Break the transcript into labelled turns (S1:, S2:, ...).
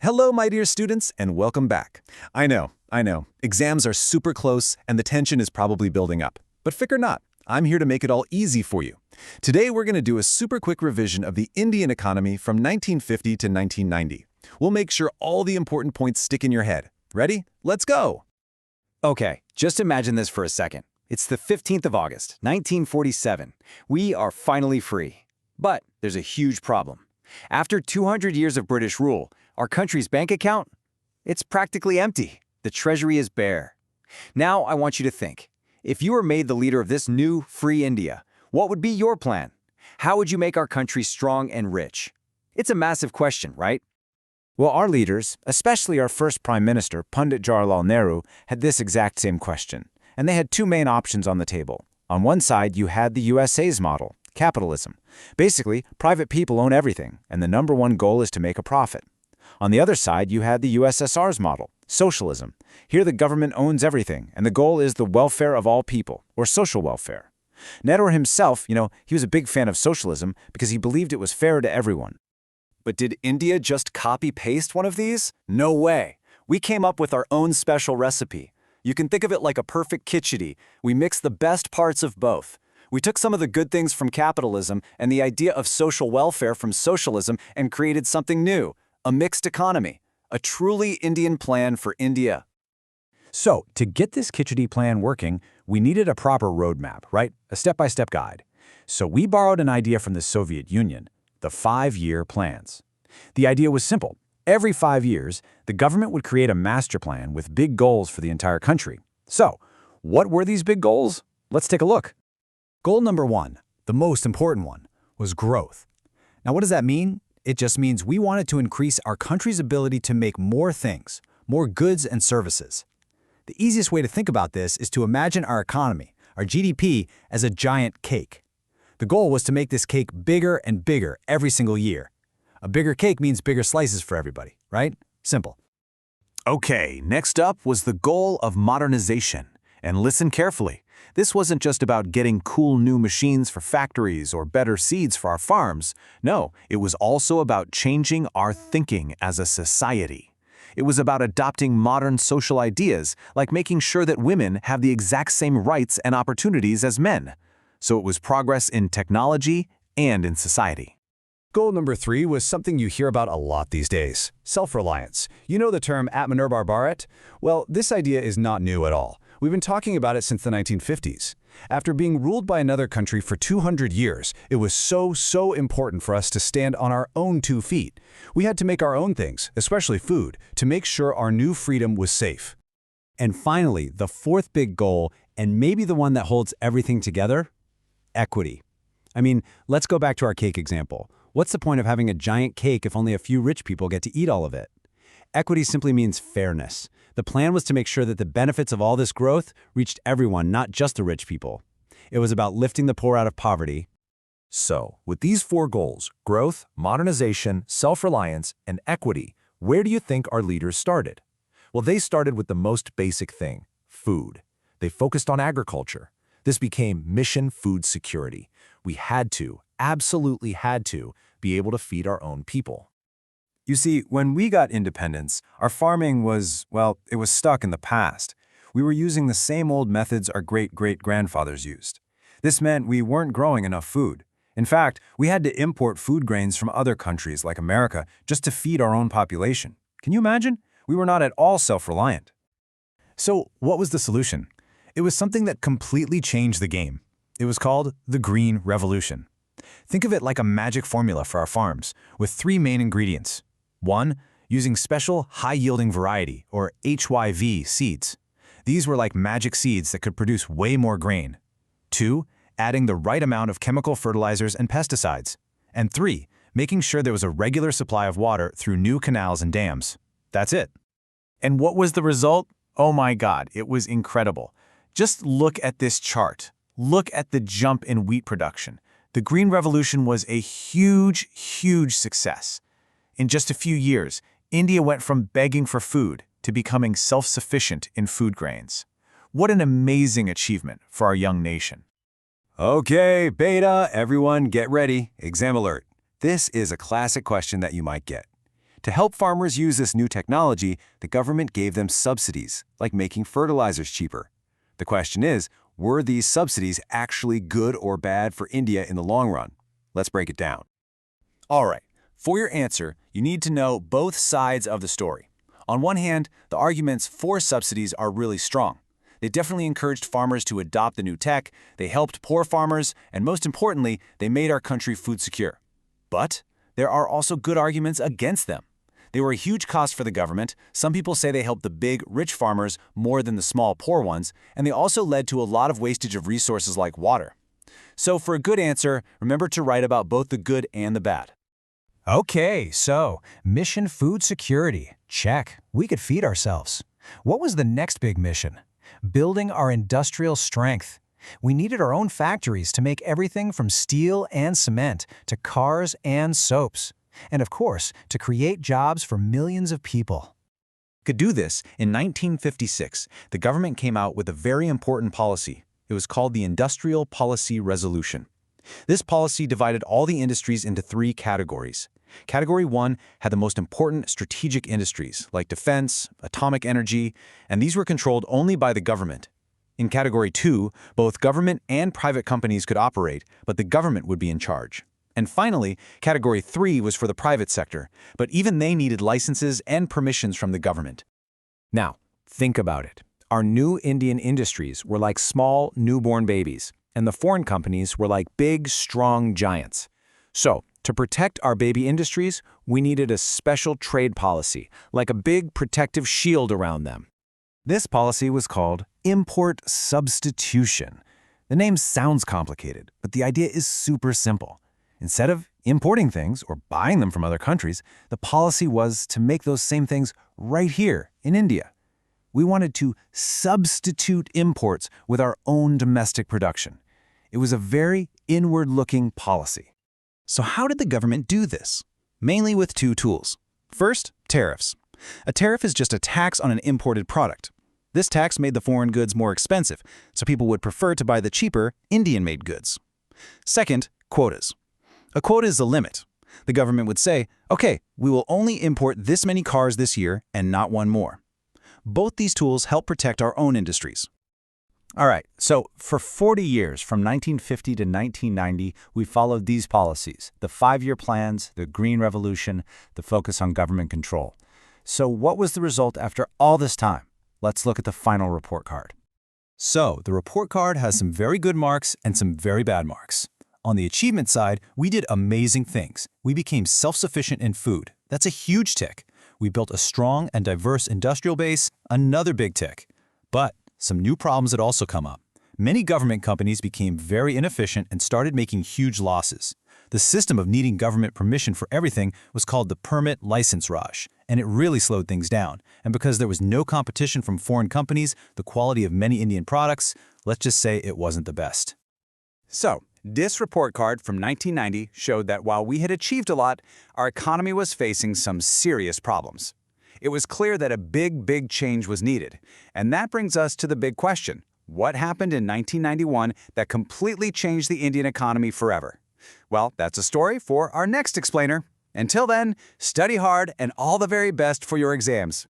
S1: Hello, my dear students, and welcome back. I know. Exams are super close, and the tension is probably building up. But fear not, I'm here to make it all easy for you. Today, we're going to do a super quick revision of the Indian economy from 1950 to 1990. We'll make sure all the important points stick in your head. Ready? Let's go!
S2: Okay, just imagine this for a second. It's the 15th of August, 1947. We are finally free. But there's a huge problem. After 200 years of British rule, our country's bank account? It's practically empty. The treasury is bare. Now I want you to think. If you were made the leader of this new, free India, what would be your plan? How would you make our country strong and rich? It's a massive question, right? Well, our leaders, especially our first Prime Minister, Pandit Jawaharlal Nehru, had this exact same question. And they had two main options on the table. On one side, you had the USA's model, capitalism. Basically, private people own everything, and the number one goal is to make a profit. On the other side, you had the USSR's model, socialism. Here the government owns everything, and the goal is the welfare of all people, or social welfare. Nehru himself, he was a big fan of socialism because he believed it was fair to everyone.
S1: But did India just copy-paste one of these? No way. We came up with our own special recipe. You can think of it like a perfect khichdi. We mixed the best parts of both. We took some of the good things from capitalism and the idea of social welfare from socialism and created something new, a mixed economy, a truly Indian plan for India.
S2: So, to get this khichdi plan working, we needed a proper roadmap, right? A step-by-step guide. So we borrowed an idea from the Soviet Union, the 5-year plans. The idea was simple. Every 5 years, the government would create a master plan with big goals for the entire country. So, what were these big goals? Let's take a look. Goal number 1, the most important one, was growth. Now, what does that mean? It just means we wanted to increase our country's ability to make more things, more goods and services. The easiest way to think about this is to imagine our economy, our GDP, as a giant cake. The goal was to make this cake bigger and bigger every single year. A bigger cake means bigger slices for everybody, right? Simple.
S1: Okay, next up was the goal of modernization. And listen carefully. This wasn't just about getting cool new machines for factories or better seeds for our farms. No, it was also about changing our thinking as a society. It was about adopting modern social ideas, like making sure that women have the exact same rights and opportunities as men. So it was progress in technology and in society.
S3: Goal number 3 was something you hear about a lot these days, self-reliance. You know the term Atmanirbhar Bharat? Well, this idea is not new at all. We've been talking about it since the 1950s. After being ruled by another country for 200 years, it was so important for us to stand on our own 2 feet. We had to make our own things, especially food, to make sure our new freedom was safe.
S2: And finally, the 4th big goal, and maybe the one that holds everything together, equity. I mean, let's go back to our cake example. What's the point of having a giant cake if only a few rich people get to eat all of it? Equity simply means fairness. The plan was to make sure that the benefits of all this growth reached everyone, not just the rich people. It was about lifting the poor out of poverty.
S4: So, with these 4 goals, growth, modernization, self-reliance, and equity, where do you think our leaders started? Well, they started with the most basic thing, food. They focused on agriculture. This became mission food security. We had to, absolutely had to, be able to feed our own people.
S1: You see, when we got independence, our farming was, well, it was stuck in the past. We were using the same old methods our great-great-grandfathers used. This meant we weren't growing enough food. In fact, we had to import food grains from other countries like America just to feed our own population. Can you imagine? We were not at all self-reliant.
S3: So, what was the solution? It was something that completely changed the game. It was called the Green Revolution. Think of it like a magic formula for our farms, with 3 main ingredients. 1, using special high-yielding variety, or HYV, seeds. These were like magic seeds that could produce way more grain. 2, adding the right amount of chemical fertilizers and pesticides. And 3, making sure there was a regular supply of water through new canals and dams. That's it.
S1: And what was the result? Oh my God, it was incredible. Just look at this chart. Look at the jump in wheat production. The Green Revolution was a huge success. In just a few years, India went from begging for food to becoming self-sufficient in food grains. What an amazing achievement for our young nation.
S4: Okay, beta, everyone get ready. Exam alert. This is a classic question that you might get.
S1: To help farmers use this new technology, the government gave them subsidies, like making fertilizers cheaper. The question is, were these subsidies actually good or bad for India in the long run? Let's break it down. All right, for your answer, you need to know both sides of the story. On one hand, the arguments for subsidies are really strong. They definitely encouraged farmers to adopt the new tech, they helped poor farmers, and most importantly, they made our country food secure. But there are also good arguments against them. They were a huge cost for the government. Some people say they helped the big, rich farmers more than the small, poor ones, and they also led to a lot of wastage of resources like water. So for a good answer, remember to write about both the good and the bad.
S3: Okay, so mission food security. Check. We could feed ourselves. What was the next big mission? Building our industrial strength. We needed our own factories to make everything from steel and cement to cars and soaps. And of course, to create jobs for millions of people.
S1: To do this, in 1956, the government came out with a very important policy. It was called the Industrial Policy Resolution. This policy divided all the industries into 3 categories. Category 1 had the most important strategic industries, like defense, atomic energy, and these were controlled only by the government. In Category 2, both government and private companies could operate, but the government would be in charge. And finally, Category 3 was for the private sector, but even they needed licenses and permissions from the government. Now, think about it. Our new Indian industries were like small, newborn babies, and the foreign companies were like big, strong giants. So, to protect our baby industries, we needed a special trade policy, like a big protective shield around them. This policy was called import substitution. The name sounds complicated, but the idea is super simple. Instead of importing things or buying them from other countries, the policy was to make those same things right here in India. We wanted to substitute imports with our own domestic production. It was a very inward-looking policy. So how did the government do this? Mainly with 2 tools. First, tariffs. A tariff is just a tax on an imported product. This tax made the foreign goods more expensive, so people would prefer to buy the cheaper Indian-made goods. Second, quotas. A quota is a limit. The government would say, okay, we will only import this many cars this year and not one more. Both these tools help protect our own industries. All right, so for 40 years, from 1950 to 1990, we followed these policies, the 5-year plans, the Green Revolution, the focus on government control. So what was the result after all this time? Let's look at the final report card. So the report card has some very good marks and some very bad marks. On the achievement side, we did amazing things. We became self-sufficient in food. That's a huge tick. We built a strong and diverse industrial base, another big tick. But some new problems had also come up. Many government companies became very inefficient and started making huge losses. The system of needing government permission for everything was called the permit license rush, and it really slowed things down. And because there was no competition from foreign companies, the quality of many Indian products, let's just say it wasn't the best. So, this report card from 1990 showed that while we had achieved a lot, our economy was facing some serious problems. It was clear that a big change was needed. And that brings us to the big question. What happened in 1991 that completely changed the Indian economy forever? Well, that's a story for our next explainer. Until then, study hard and all the very best for your exams.